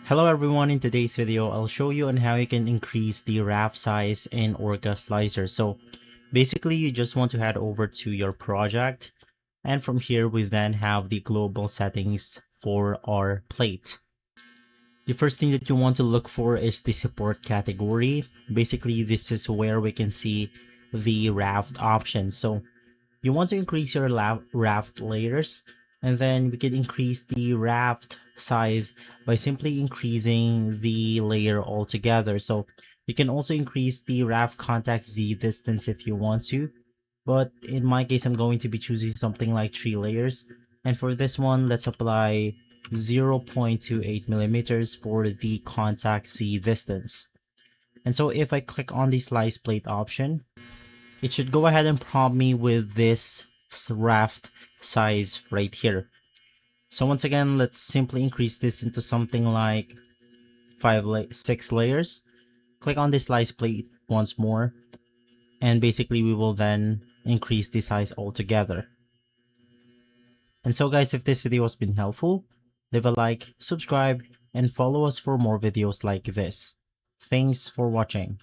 Hello everyone, in today's video I'll show you on how you can increase the raft size in Orcaslicer. So basically you just want to head over to your project, and from here we then have the global settings for our plate. The first thing that you want to look for is the support category. Basically this is where we can see the raft option. So you want to increase your raft layers, and then we can increase the raft size by simply increasing the layer altogether. So you can also increase the raft contact Z distance if you want to, but in my case I'm going to be choosing something like 3 layers, and for this one let's apply 0.28 millimeters for the contact Z distance. And so if I click on the slice plate option, it should go ahead and prompt me with this raft size right here. So once again, let's simply increase this into something like 6 layers. Click on the slice plate once more, and basically we will then increase the size altogether. And so guys, if this video has been helpful, leave a like, subscribe, and follow us for more videos like this. Thanks for watching.